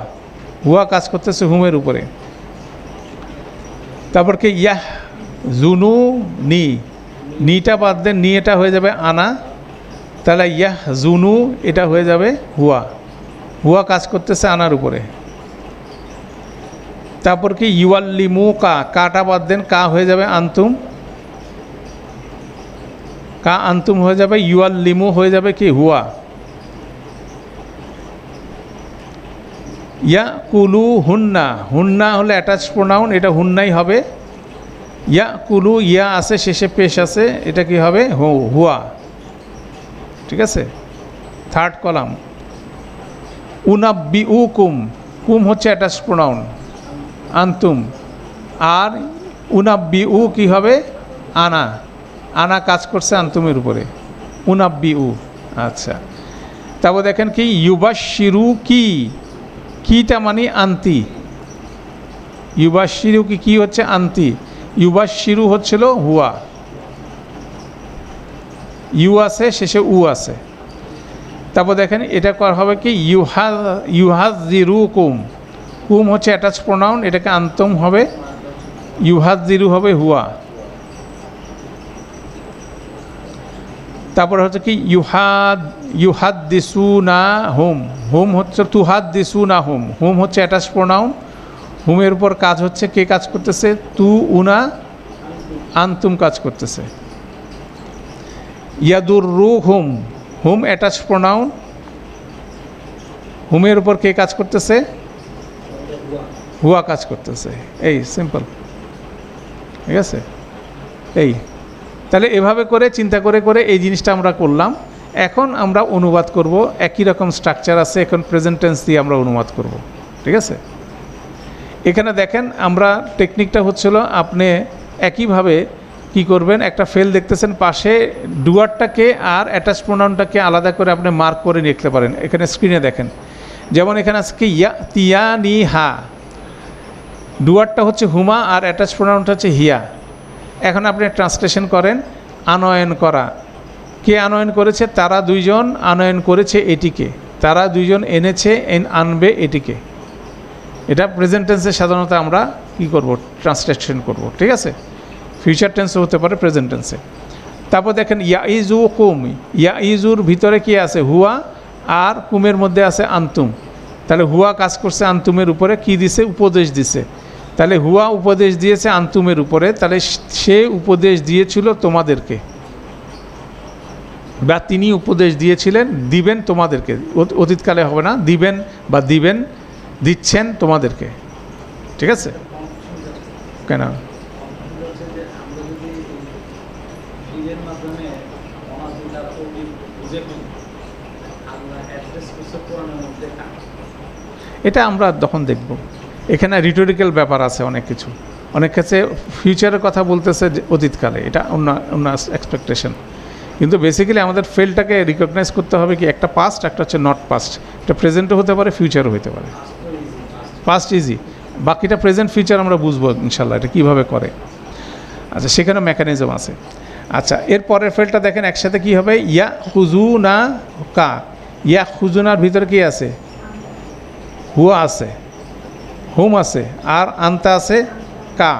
A: হুয়া কাজ করতেছে হুমের উপরে। তারপর কি ইয়াহ জুনু নি, নিটা বাদ দেন, নি এটা হয়ে যাবে আনা, তাহলে ইয়াহ জুনু এটা হয়ে যাবে হুয়া, হুয়া কাজ করতেছে আনার উপরে। তারপর কি ইউয়াল্লিমু কা, কাটা বাদ দেন, কা হয়ে যাবে আন্তুম, কা আন্তুম হয়ে যাবে, ইউয়াল্লিমু হয়ে যাবে কি হুয়া। ইয়া কুলু হুন্না, হুন্না হলে অ্যাটাচ প্রোনাউন, এটা হুন্নাই হবে। ইয়া কুলু, ইয়া আছে শেষে পেশ আছে, এটা কি হবে হুয়া, ঠিক আছে। থার্ড কলাম উনাব্বি উ কুম, কুম হচ্ছে অ্যাটাচ প্রোনাউন আন্তুম, আর উনাব্বি উ কী হবে আনা, আনা কাজ করছে আন্তুমের উপরে, উনাব্বি উ। আচ্ছা, তারপর দেখেন কি ইউবাশিরু কি, কিটা মানে আন্তি, ইউবাশিরু কি হচ্ছে আন্তি, ইউবাশিরু হচ্ছিল হুয়া, ইউ আছে শেষে উ আছে। তারপর দেখেন এটা করা হবে কি ইউহাজিরু কুম, কুম হচ্ছে অ্যাটাচ প্রোনাউন, এটাকে আন্তম হবে, ইউহাজিরু হবে হুয়া। তারপর হচ্ছে কি ইউহাদ্দিসুনা হুম, হুম হচ্ছে তুহাদ্দিসুনা হুম, হুম হচ্ছে অ্যাটাচ প্রোনাউন, হুমের উপর কাজ হচ্ছে, কে কাজ করতেছে, তু উনা আন্তুম কাজ করতেছে। ইয়াদুররু হুম, হুম অ্যাটাচ প্রোনাউন, হুমের উপর কে কাজ করতেছে, হুয়া কাজ করতেছে, এই সিম্পল, ঠিক আছে। এই তাহলে এভাবে করে চিন্তা করে করে এই জিনিসটা আমরা করলাম। এখন আমরা অনুবাদ করব, একই রকম স্ট্রাকচার আছে, এখন প্রেজেন্ট টেন্স দিয়ে আমরা অনুবাদ করব, ঠিক আছে। এখানে দেখেন আমরা টেকনিকটা হচ্ছিল, আপনি একইভাবে কি করবেন, একটা ফেল দেখতেছেন পাশে, ডুয়ারটাকে আর অ্যাটাচ প্রোনাউনটাকে আলাদা করে আপনি মার্ক করে লিখতে পারেন। এখানে স্ক্রিনে দেখেন, যেমন এখানে আছে কি ইয়া তিয়া নি হা, ডুয়ারটা হচ্ছে হুমা আর অ্যাটাচ প্রোনাউনটা হচ্ছে হিয়া। এখন আপনি ট্রান্সলেশন করেন, আনয়ন করা, কে আনয়ন করেছে, তারা দুইজন আনয়ন করেছে এটিকে, তারা দুইজন এনেছে আনবে এটিকে। এটা প্রেজেন্ট টেন্সে সাধারণত আমরা কি করব, ট্রান্সলেশন করব, ঠিক আছে। ফিউচার টেন্সও হতে পারে প্রেজেন্ট টেন্সে। তারপর দেখেন ইয়াইজু কুম, ইয়াইজুর ভিতরে কি আছে হুয়া, আর কুমের মধ্যে আছে আন্তুম, তাহলে হুয়া কাজ করছে আন্তুমের উপরে, কি দিছে, উপদেশ দিছে, তাহলে হুয়া উপদেশ দিয়েছে আন্তুমের উপরে, তাহলে সে উপদেশ দিয়েছিল তোমাদেরকে, বা তিনি উপদেশ দিয়েছিলেন, দিবেন তোমাদেরকে, অতীতকালে হবে না, দিবেন বা দিবেন, দিচ্ছেন তোমাদেরকে, ঠিক আছে। কেন এটা আমরা তখন দেখব। এখানে রিটোরিক্যাল ব্যাপার আছে অনেক কিছু, অনেক ক্ষেত্রে ফিউচারের কথা বলতেছে অতীতকালে, এটা অন্য এক্সপেকটেশন। কিন্তু বেসিক্যালি আমাদের ফেলটাকে রিকগনাইজ করতে হবে কি, একটা পাস্ট, একটা হচ্ছে নট পাস্ট, এটা প্রেজেন্টও হতে পারে, ফিউচারও হতে পারে। পাস্ট ইজি, বাকিটা প্রেজেন্ট ফিউচার আমরা বুঝবো ইনশাল্লাহ এটা কীভাবে করে। আচ্ছা, সেখানে মেকানিজম আছে। আচ্ছা, এর পরের ফেলটা দেখেন একসাথে কি হবে, ইয়া খুজুনা কা, ইয়া খুজুনার ভিতরে কি আছে, হুয়া আছে, হুম আছে, আর আনতা আছে কা,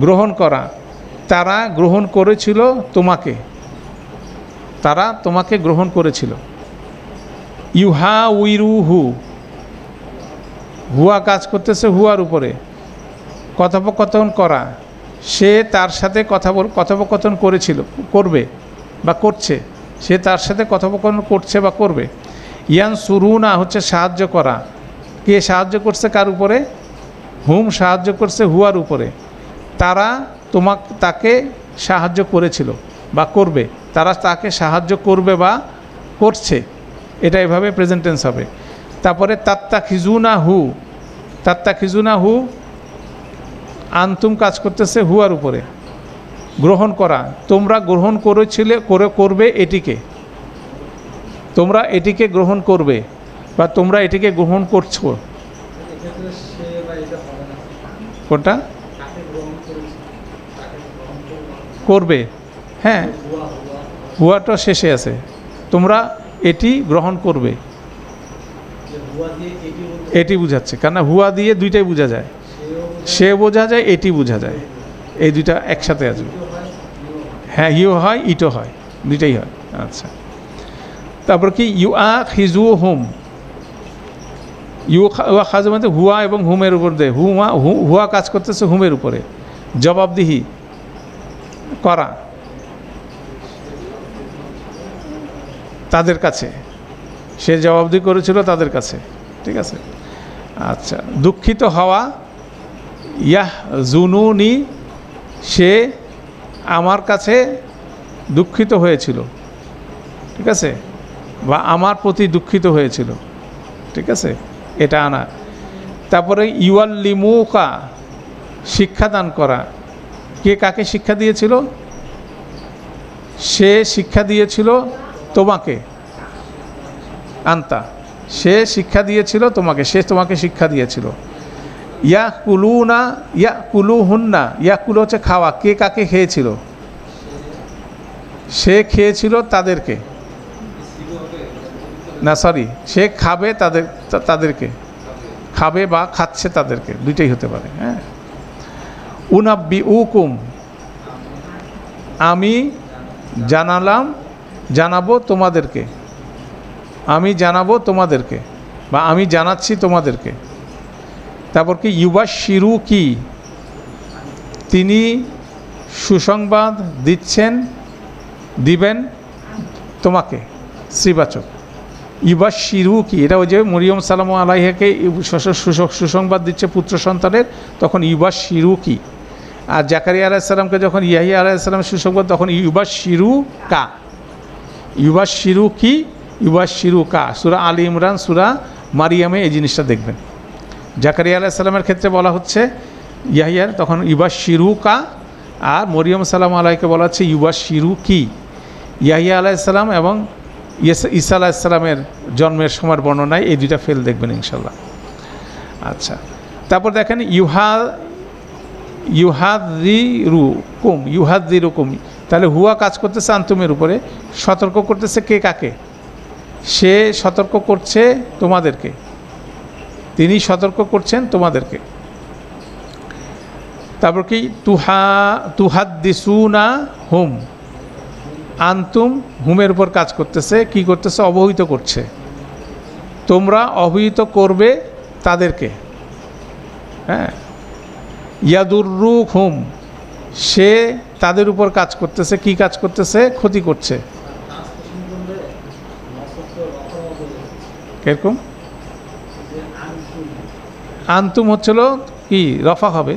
A: গ্রহণ করা, তারা গ্রহণ করেছিল তোমাকে, তারা তোমাকে গ্রহণ করেছিল। ইউহা উইরু হু, হুয়া কাজ করতেছে হুয়ার উপরে, কথোপকথন করা, সে তার সাথে কথোপকথন করেছিল, করবে বা করছে, সে তার সাথে কথোপকথন করছে বা করবে। ইয়ান সুরুনা হচ্ছে সাহায্য করা, কে সাহায্য করছে কার উপরে, হুম সাহায্য করছে হুয়ার উপরে, তারা তাকে সাহায্য করেছিল বা করবে, তারা তাকে সাহায্য করবে বা করছে, এটা এভাবে প্রেজেন্ট টেন্স হবে। তারপরে তাত্তাখিজুনা হু আনতুম কাজ করতেছে হুয়ার উপরে, গ্রহণ করা, তোমরা গ্রহণ করবে এটিকে, তোমরা এটিকে গ্রহণ করবে বা তোমরা এটিকে গ্রহণ করছো। কোনটা করবে? হ্যাঁ, হুয়াটা শেষে আছে, তোমরা এটি গ্রহণ করবে, এটি বুঝাচ্ছে। কেন হুয়া দিয়ে দুইটাই বোঝা যায়, সে বোঝা যায়, এটি বোঝা যায়, এই দুইটা একসাথে আসবে। হ্যাঁ, ইউ হয় ইটো হয়, দুইটাই হয়। আচ্ছা, তারপর কি ইউআখিজু হুম, খাজু মানে হুয়া এবং হুমের উপর দেয়, হুয়া কাজ করতেছে হুমের উপরে, জবাবদিহি করা তাদের কাছে, সে জবাবদিহি করেছিল তাদের কাছে, ঠিক আছে। আচ্ছা, দুঃখিত হওয়া, ইয়াহ জুনুনি, সে আমার কাছে দুঃখিত হয়েছিল, ঠিক আছে, বা আমার প্রতি দুঃখিত হয়েছিল, ঠিক আছে, এটা আনা। তারপরে ইউয়াল্লিমুকা, শিক্ষাদান করা, কে কাকে শিক্ষা দিয়েছিল? সে শিক্ষা দিয়েছিল তোমাকে, আন্তা, সে শিক্ষা দিয়েছিল তোমাকে, সে তোমাকে শিক্ষা দিয়েছিল। ইয়াকুলুনা, ইয়াকুলুহুন্না, ইয়াকুলু হচ্ছে খাওয়া, কে কাকে খেয়েছিল? সে খেয়েছিল তাদেরকে, না সরি, সে খাবে তাদেরকে, খাবে বা খাচ্ছে তাদেরকে, দুইটাই হতে পারে। হ্যাঁ, উনাব্বিউকুম, আমি জানাবো তোমাদেরকে, আমি জানাবো তোমাদেরকে বা আমি জানাচ্ছি তোমাদেরকে। তারপর কি ইউবাশশিরু কি, তিনি সুসংবাদ দিবেন তোমাকে, শ্রীবাচক। ইউবাশশিরু কি, এটা ওই যে মরিয়ম সালামু আলাইহাকে সুসংবাদ দিচ্ছে পুত্র সন্তানের, তখন ইউবাশশিরু কি। আর জাকারিয়া আলাইহিস সালামকে যখন ইয়াহিয়া আলাইহিস সালামের সুসংবাদ, তখন ইউবাশশিরু কা, ইউবাশশিরু কি, ইউবাশশিরু কা। সূরা আলী ইমরান, সূরা মারিয়ামে এই জিনিসটা দেখবেন। জাকারিয়া আলাইহিস সালামের ক্ষেত্রে বলা হচ্ছে ইয়াহিয়ার, তখন ইউবাশশিরু কা, আর মরিয়ম সালামু আলাইকে বলা হচ্ছে ইউবাশশিরু কি। ইয়াহিয়া আলাইহিস সালাম এবং ঈসা আলাইহিস সালামের জন্মের সময়ের বর্ণনায় এই দুইটা ফেল দেখবেন ইনশাল্লাহ। আচ্ছা, তারপর দেখেন ইউহাযিরুকুম, তাহলে হুয়া কাজ করতেছে আন্তুমের উপরে, সতর্ক করতেছে কে কাকে? সে সতর্ক করছে তোমাদেরকে, তিনি সতর্ক করছেন তোমাদেরকে। তারপর কি তুহাদ্দিসুনা হুম, আন্তুম হুমের উপর কাজ করতেছে, কি করতেছে? অবহিত করছে, তোমরা অবহিত করবে তাদেরকে। হ্যাঁ, ইয়াদুররুক হুম, সে তাদের উপর কাজ করতেছে, কি কাজ করতেছে? ক্ষতি করছে। কিরকম? আন্তুম হচ্ছিল কি রফা হবে,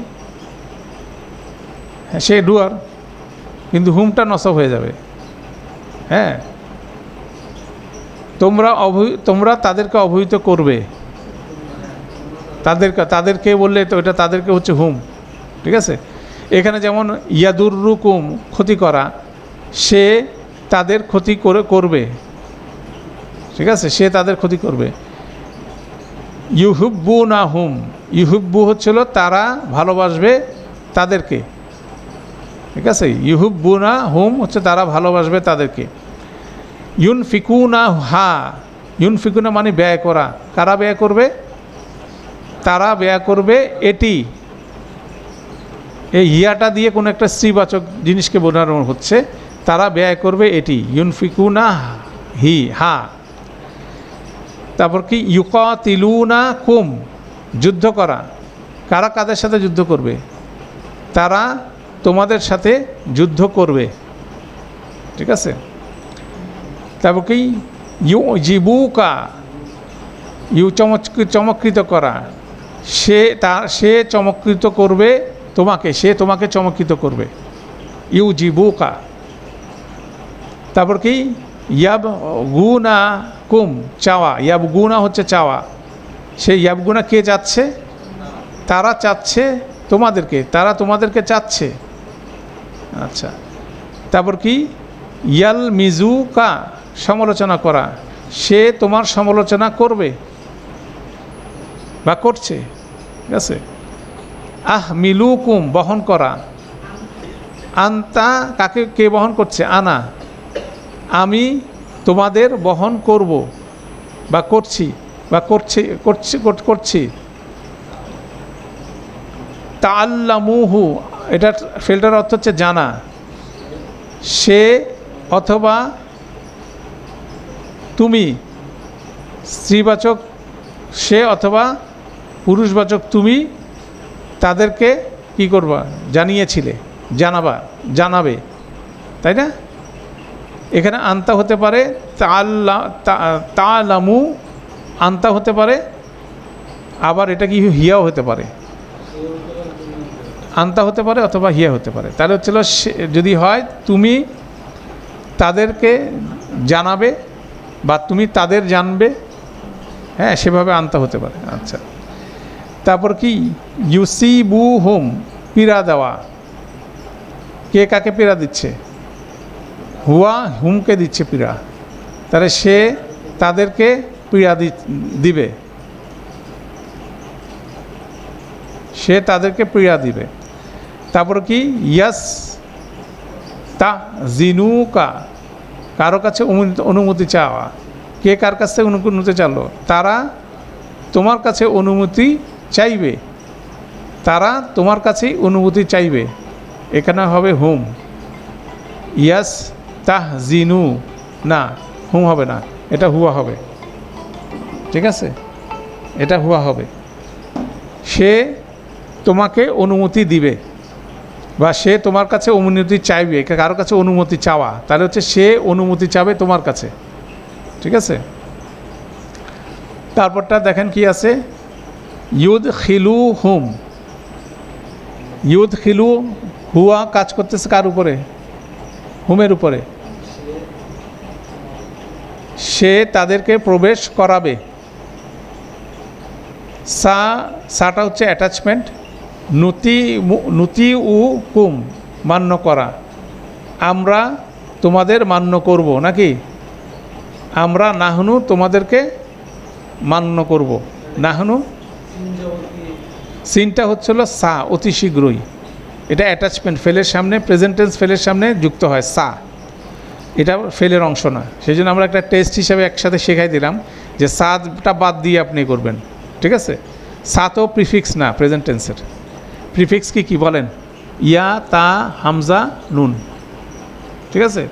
A: সে ডুয়ার, কিন্তু হুমটা নসব হয়ে যাবে। হ্যাঁ, তোমরা তাদেরকে অবহিত করবে, তাদেরকে বললে তো এটা তাদেরকে হচ্ছে হুম, ঠিক আছে। এখানে যেমন ইয়াদুররুকুম, ক্ষতি করা, সে তাদের ক্ষতি করবে, ঠিক আছে, সে তাদের ক্ষতি করবে। ইউহিব্বুনা হুম, ইউহিব্বু হচ্ছিল তারা ভালোবাসবে তাদেরকে, ঠিক আছে। ইউহিব্বুনা হুম হচ্ছে তারা ভালোবাসবে তাদেরকে। ইউনফিকুনা হা, ইউনফিকুনা মানে ব্যয় করা, কারা ব্যয় করবে? তারা ব্যয় করবে এটি, এই হিয়াটা দিয়ে কোনো একটা স্ত্রীবাচক জিনিসকে বোঝানো হচ্ছে, তারা ব্যয় করবে এটি, ইউনফিকুনা হা। তারপর কি ইউকাতিলুনা কুম, যুদ্ধ করা, কারা কাদের সাথে যুদ্ধ করবে? তারা তোমাদের সাথে যুদ্ধ করবে, ঠিক আছে। তারপর কি ইউজিবুকা, চমৎকৃত করা, সে চমৎকৃত করবে তোমাকে, সে তোমাকে চমৎকৃত করবে, ইউজিবুকা। তারপর কি ইয়াবগুনা কুম চাওয়া, ইয়াবগুনা হচ্ছে চাওয়া। সেই ইয়াবগুনা কে চাচ্ছে? তারা চাচ্ছে তোমাদেরকে, তারা তোমাদেরকে চাচ্ছে। আচ্ছা, তারপর কি? ইয়াল মিজুকা সমালোচনা করা, সে তোমার সমালোচনা করবে বা করছে, ঠিক আছে। আহ মিলুকুম বহন করা, আন্তা কাকে কে বহন করছে? আনা আমি তোমাদের বহন করব বা করছি বা করছি। তাআল্লামুহু এটার ফিল্টার অর্থ হচ্ছে জানা। সে অথবা তুমি, স্ত্রীবাচক সে অথবা পুরুষবাচক তুমি তাদেরকে কি করবা? জানিয়েছিলে, জানাবে, তাই না? এখানে আন্তা হতে পারে, তাআলামু আন্তা হতে পারে, আবার এটা কি হিয়াও হতে পারে, আন্তা হতে পারে অথবা হিয়া হতে পারে। তাহলে হচ্ছিল যদি হয় তুমি তাদেরকে জানাবে বা তুমি তাদের জানবে, হ্যাঁ সেভাবে আনতে হতে পারে। আচ্ছা, তারপর কি? ইউসিবুহুম পীড়া দেওয়া, কে কাকে পীড়া দিচ্ছে? হুয়া হুমকে দিচ্ছে পীড়া, তাহলে সে তাদেরকে পীড়া দিবে, সে তাদেরকে পীড়া দিবে। তারপর কি? ইয়াস তা জিনুকা কারো কাছে অনুমতি চাওয়া, কে কার কাছ থেকে অনুমতি চাইলো? তারা তোমার কাছে অনুমতি চাইবে, তারা তোমার কাছেই অনুমতি চাইবে। এখানে হবে হুম। ইয়াস তাহ জিনু না, হুম হবে না, এটা হুয়া হবে, ঠিক আছে, এটা হুয়া হবে। সে তোমাকে অনুমতি দিবে বা সে তোমার কাছে অনুমতি চাইবে, কারো কাছে অনুমতি চাওয়া, তাহলে হচ্ছে সে অনুমতি চাবে তোমার কাছে, ঠিক আছে। তারপরটা দেখেন কি আছে? ইউদ খিলু হুম, ইউদ খিলু হুয়া কাজ করতেছে কার উপরে? হুমের উপরে। সে তাদেরকে প্রবেশ করাবে। সাটা হচ্ছে অ্যাটাচমেন্ট। নুতি উ কুম মান্য করা, আমরা তোমাদের মান্য করব নাকি? আমরা নাহনু তোমাদেরকে মান্য করব। নাহনু সিনটা হচ্ছিল সা অতি শীঘ্রই, এটা অ্যাটাচমেন্ট ফেলের সামনে, প্রেজেন্ট টেন্স ফেলের সামনে যুক্ত হয় সা, এটা ফেলের অংশ না। সেই জন্য আমরা একটা টেস্ট হিসাবে একসাথে শেখাই দিলাম যে সাটা বাদ দিয়ে আপনি করবেন, ঠিক আছে। সা তো প্রিফিক্স না প্রেজেন্ট টেন্সের। প্রিফিক্স কি বলেন? ইয়া, তা, হামজা, নুন, ঠিক আছে।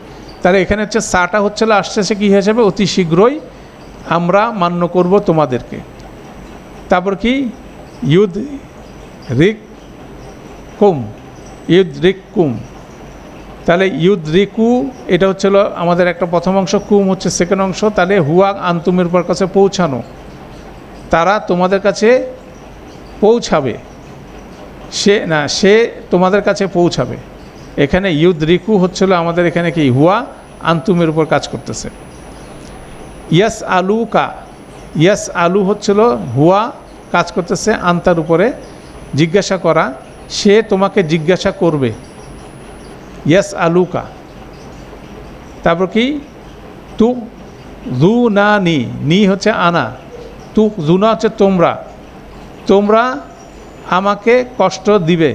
A: তাহলে এখানে হচ্ছে সাটা হচ্ছিল আসছে কি হিসাবে? অতি শীঘ্রই আমরা মান্য করব তোমাদেরকে। তারপর কি? ইউদ রিক কুম, ইউদ রিক কুম, তাহলে ইউদ রিকু এটা হচ্ছিল আমাদের একটা প্রথম অংশ, কুম হচ্ছে সেকেন্ড অংশ। তাহলে হুয়া আন্তুমের উপর কাছে পৌঁছানো, তারা তোমাদের কাছে পৌঁছাবে, সে তোমাদের কাছে পৌঁছাবে। এখানে ইউদ রিকু হচ্ছিল আমাদের এখানে কি? হুয়া আন্তুমের উপর কাজ করতেছে। ইয়াস আলু কা, ইয়াস আলু হচ্ছিল হুয়া কাজ করতেছে আন্তার উপরে, জিজ্ঞাসা করা, সে তোমাকে জিজ্ঞাসা করবে। ইয়াস আলু কা। তারপর কি? তু জু না নি হচ্ছে আনা, তু জুনা হচ্ছে তোমরা, তোমরা আমাকে কষ্ট দিবে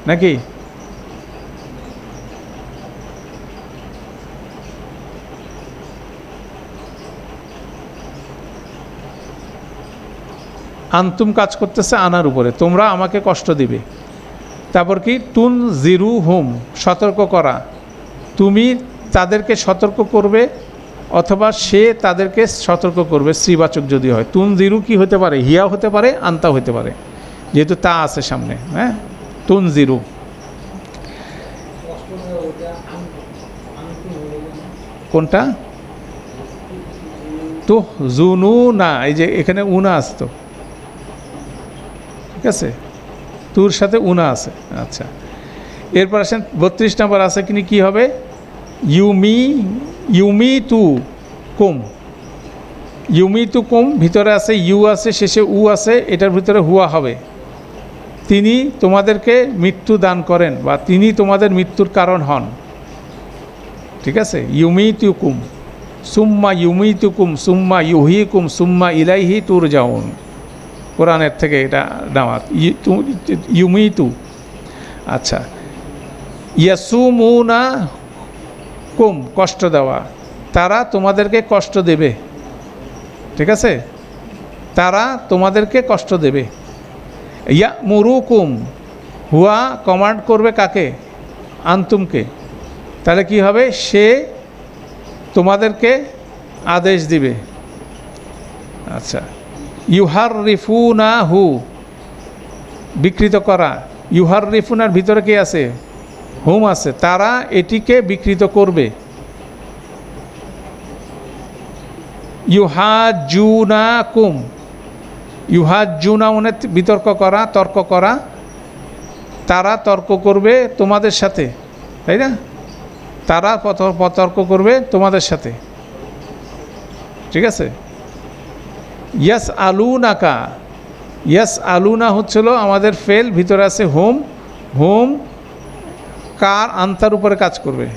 A: নাকি? আন্তুম কাজ করতেছে আনার উপরে, তোমরা আমাকে কষ্ট দিবে। তারপর কি? তুন জিরু হুম সতর্ক করা, তুমি তাদেরকে সতর্ক করবে অথবা সে তাদেরকে সতর্ক করবে, স্ত্রীবাচক যদি হয়। তুন জিরু কি হতে পারে? হিয়া হতে পারে, আন্তা হতে পারে, যেহেতু তা আছে সামনে। হ্যাঁ, তুন জিরু। কোনটা? তো জুনু না, এই যে এখানে উনা আছে তো, ঠিক আছে, তুর সাথে উনা আছে। আচ্ছা, এরপর আসেন 32 নম্বর আছে কিনি, কি হবে? ইউমি তু কুম, ইউমিতুকুম ভিতরে আছে ইউ আছে, শেষে উ আছে, এটার ভিতরে হুয়া হবে। তিনি তোমাদেরকে মৃত্যু দান করেন বা তিনি তোমাদের মৃত্যুর কারণ হন। ঠিক আছে, ইউমিতুকুম সুম্মা ইউমিতুকুম সুম্মা ইউহিকুম সুম্মা ইলাইহি তুরজাউন, কোরআনের থেকে এটা নেওয়া। ইউমিতু। আচ্ছা, ইয়াসুমুনা কুম কষ্ট দেওয়া, তারা তোমাদেরকে কষ্ট দেবে। ঠিক আছে, তারা তোমাদেরকে কষ্ট দেবে। ইয়ামুরুকুম হুয়া কমান্ড করবে কাকে? আনতুমকে। তাহলে কি হবে? সে তোমাদেরকে আদেশ দিবে। আচ্ছা, ইউহাররিফুনা হু বিকৃত করা, ইউহাররিফুনার ভিতরে কি আছে? হুম আছে, তারা এটিকে বিকৃত করবে। ইউহাজুনাকুম, ইউহাজুনা মানে বিতর্ক করা, তর্ক করা, তারা তর্ক করবে তোমাদের সাথে, তাই না? তারা তর্ক করবে তোমাদের সাথে। ঠিক আছে, ইয়াস আলুনাকা, ইয়াস আলুনা হচ্ছিল আমাদের ফেল, ভিতরে আছে হোম। হোম কার? আন্তার উপরে কাজ করবে।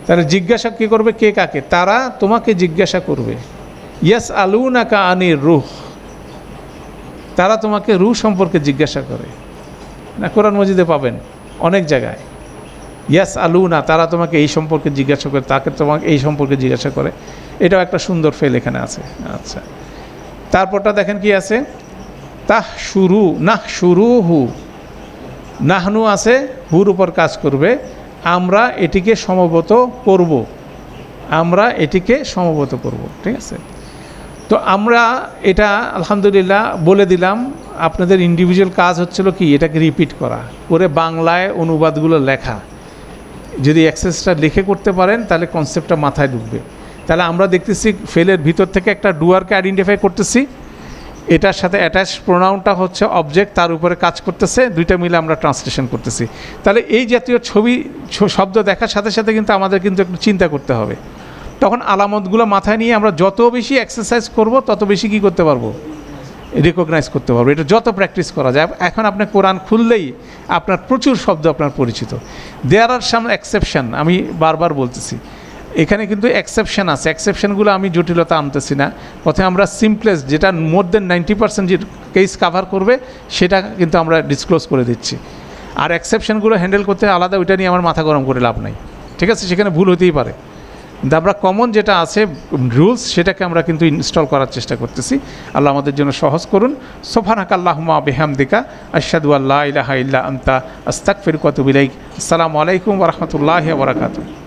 A: তাহলে জিজ্ঞাসা কী করবে? কে কাকে? তারা তোমাকে জিজ্ঞাসা করবে। ইয়াস আলুনাকা আনির রুহ, তারা তোমাকে রুহ সম্পর্কে জিজ্ঞাসা করে। না, কোরআন মজিদে পাবেন অনেক জায়গায়। ইয়াস আলুনা, তারা তোমাকে এই সম্পর্কে জিজ্ঞাসা করে, তাকে তোমাকে এই সম্পর্কে জিজ্ঞাসা করে। এটাও একটা সুন্দর ফেল এখানে আছে। আচ্ছা, তারপরটা দেখেন কি আছে? তাহ শুরু, নাহ শুরু হু, নাহনু আছে, হুর উপর কাজ করবে। আমরা এটিকে সমবেত করব, আমরা এটিকে সমবেত করব। ঠিক আছে, তো আমরা এটা আলহামদুলিল্লাহ বলে দিলাম। আপনাদের ইন্ডিভিজুয়াল কাজ হচ্ছিল কি? এটাকে রিপিট করা, করে বাংলায় অনুবাদগুলো লেখা। যদি এক্সেসটা লিখে করতে পারেন তাহলে কনসেপ্টটা মাথায় ঢুকবে। তাহলে আমরা দেখতেছি ফেলের ভিতর থেকে একটা ডুয়ারকে আইডেন্টিফাই করতেছি, এটার সাথে অ্যাটাচ প্রোনাউনটা হচ্ছে অবজেক্ট, তার উপরে কাজ করতেছে, দুইটা মিলে আমরা ট্রান্সলেশন করতেছি। তাহলে এই জাতীয় শব্দ দেখার সাথে সাথে কিন্তু আমাদের কিন্তু একটু চিন্তা করতে হবে। তখন আলামতগুলো মাথায় নিয়ে আমরা যত বেশি এক্সারসাইজ করব তত বেশি কী করতে পারবো? রিকগনাইজ করতে পারবো। এটা যত প্র্যাকটিস করা যায়। এখন আপনি কোরআন খুললেই আপনার প্রচুর শব্দ আপনার পরিচিত। দেয়ার আর সাম এক্সেপশন, আমি বারবার বলতেছি, এখানে কিন্তু এক্সেপশন আছে। এক্সেপশনগুলো আমি জটিলতা আনতেছি না। প্রথমে আমরা সিম্পলেস্ট, যেটা মোর দেন 90% যে কেস কাভার করবে সেটা কিন্তু আমরা ডিসক্লোজ করে দিচ্ছি। আর এক্সেপশনগুলো হ্যান্ডেল করতে আলাদা, ওইটা নিয়ে আমার মাথা গরম করে লাভ নাই। ঠিক আছে, সেখানে ভুল হতেই পারে, কিন্তু আমরা কমন যেটা আছে রুলস, সেটাকে আমরা কিন্তু ইনস্টল করার চেষ্টা করতেছি। আল্লাহ আমাদের জন্য সহজ করুন। সুবহানাকা আল্লাহুম্মা বিহামদিকা আশহাদু আল্লা ইলাহা ইল্লা আনতা আস্তাগফিরুকা ওয়া আতুবু ইলাইক। আসসালামু আলাইকুম ওয়া রাহমাতুল্লাহি ওয়া বারাকাতুহু।